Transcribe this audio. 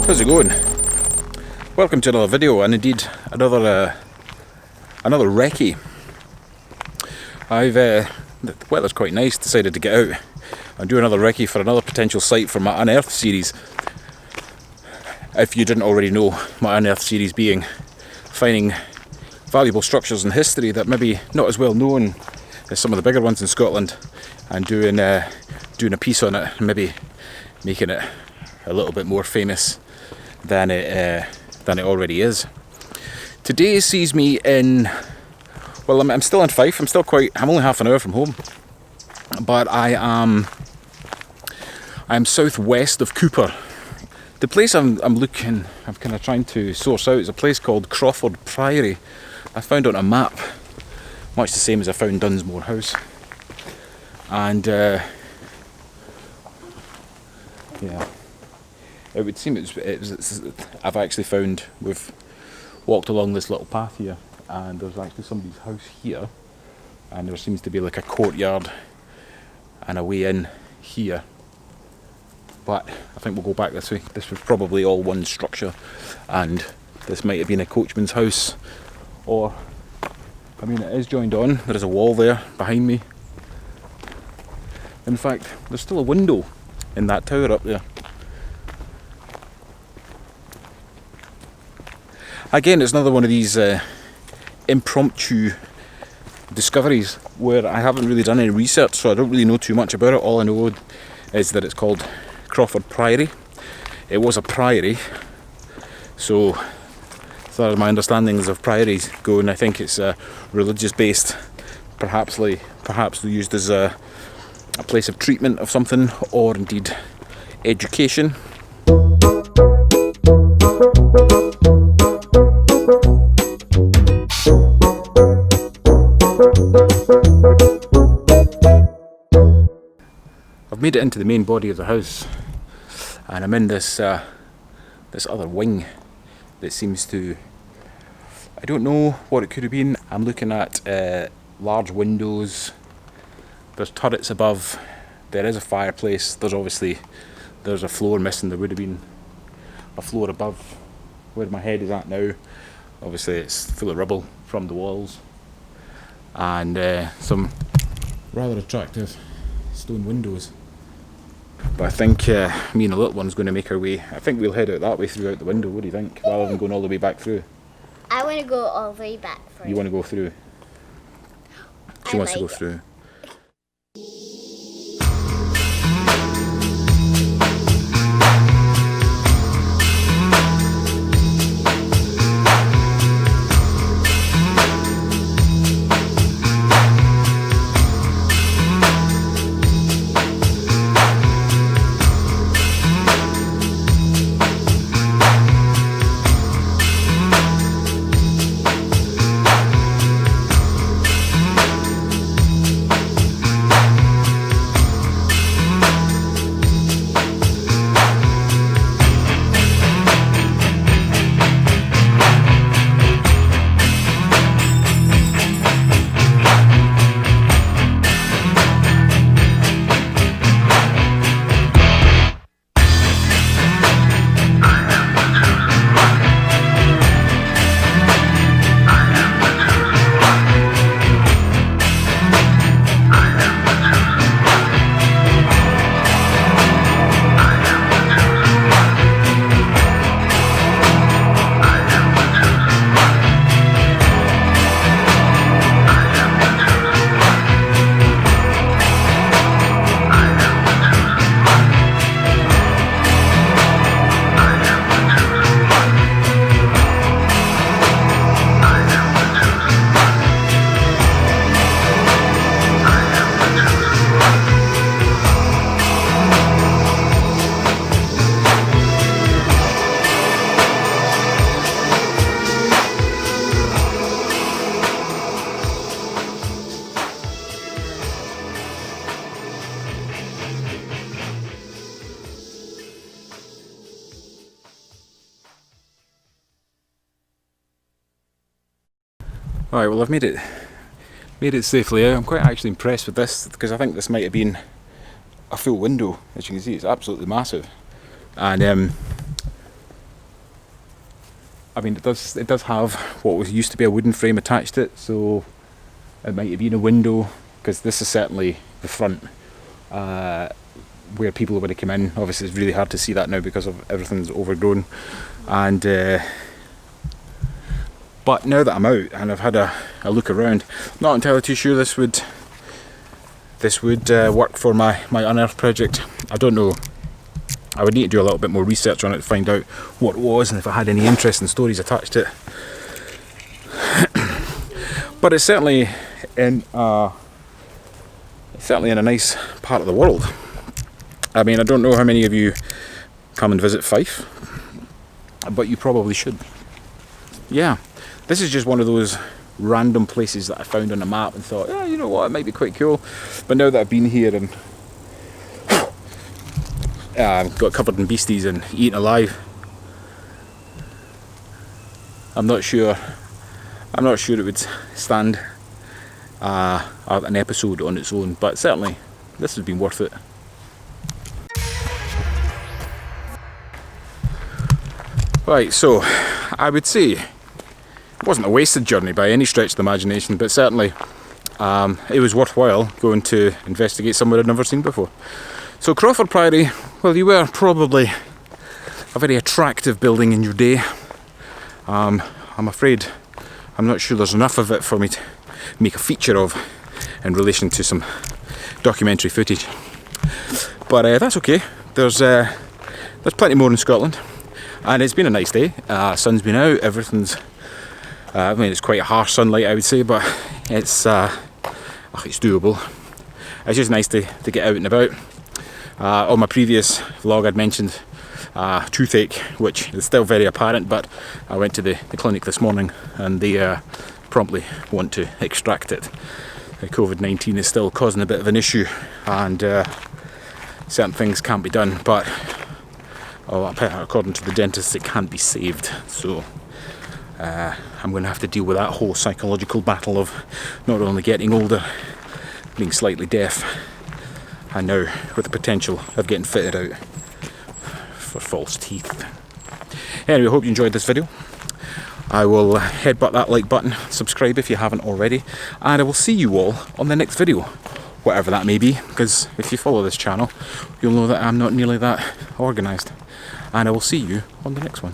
How's it going? Welcome to another video, and indeed another recce. The weather's quite nice, decided to get out and do another recce for another potential site for my Unearth series. If you didn't already know, my Unearth series being finding valuable structures in history that maybe not as well known as some of the bigger ones in Scotland, and doing a piece on it, and maybe making it a little bit more famous than it already is. Today sees me in, well, I'm still in Fife. I'm only half an hour from home, but I'm southwest of Cupar. The place I'm kind of trying to source out is a place called Crawford Priory. I found on a map, much the same as I found Dunsmore House, and yeah, it would seem I've actually found, we've walked along this little path here, and there's actually somebody's house here, and there seems to be like a courtyard and a way in here. But I think we'll go back this way. This was probably all one structure, and this might have been a coachman's house, or, I mean, it is joined on. There is a wall there behind me. In fact, there's still a window in that tower up there. Again, it's another one of these impromptu discoveries where I haven't really done any research, so I don't really know too much about it. All I know is that it's called Crawford Priory. It was a priory, so as far as my understandings of priories go, and I think it's religious based, perhaps used as a place of treatment of something, or indeed education. I've made it into the main body of the house, and I'm in this other wing that seems to, I don't know what it could have been. I'm looking at large windows, there's turrets above, there is a fireplace, there's a floor missing. There would have been a floor above where my head is at now. Obviously it's full of rubble from the walls, and some rather attractive stone windows. But I think me and the little one's going to make our way. I think we'll head out that way through out the window. What do you think? Rather than going all the way back through. I want to go all the way back through. You want to go through? She wants to go through. Alright, well, I've made it safely out. I'm quite actually impressed with this, because I think this might have been a full window. As you can see, it's absolutely massive. And I mean, it does have what was used to be a wooden frame attached to it, so it might have been a window, because this is certainly the front where people would have come in. Obviously it's really hard to see that now because of everything's overgrown, and but now that I'm out and I've had a look around, not entirely too sure this would work for my Unearth project. I don't know. I would need to do a little bit more research on it to find out what it was and if it had any interesting stories attached to it. But it's certainly in a nice part of the world. I mean, I don't know how many of you come and visit Fife, but you probably should. Yeah, this is just one of those random places that I found on a map and thought, yeah, you know what, it might be quite cool. But now that I've been here and got covered in beasties and eaten alive, I'm not sure it would stand an episode on its own, but certainly this has been worth it. Right, so I would say it wasn't a wasted journey by any stretch of the imagination, but certainly it was worthwhile going to investigate somewhere I'd never seen before. So Crawford Priory, well, you were probably a very attractive building in your day. I'm afraid I'm not sure there's enough of it for me to make a feature of in relation to some documentary footage. But that's okay. There's plenty more in Scotland, and it's been a nice day. Sun's been out. Everything's. I mean, it's quite a harsh sunlight, I would say, but it's doable. It's just nice to get out and about. On my previous vlog I'd mentioned toothache, which is still very apparent, but I went to the clinic this morning and they promptly want to extract it. COVID-19 is still causing a bit of an issue, and certain things can't be done, but according to the dentist it can't be saved. So I'm going to have to deal with that whole psychological battle of not only getting older, being slightly deaf, and now with the potential of getting fitted out for false teeth. Anyway, I hope you enjoyed this video. I will headbutt that like button, subscribe if you haven't already, and I will see you all on the next video, whatever that may be, because if you follow this channel, you'll know that I'm not nearly that organised. And I will see you on the next one.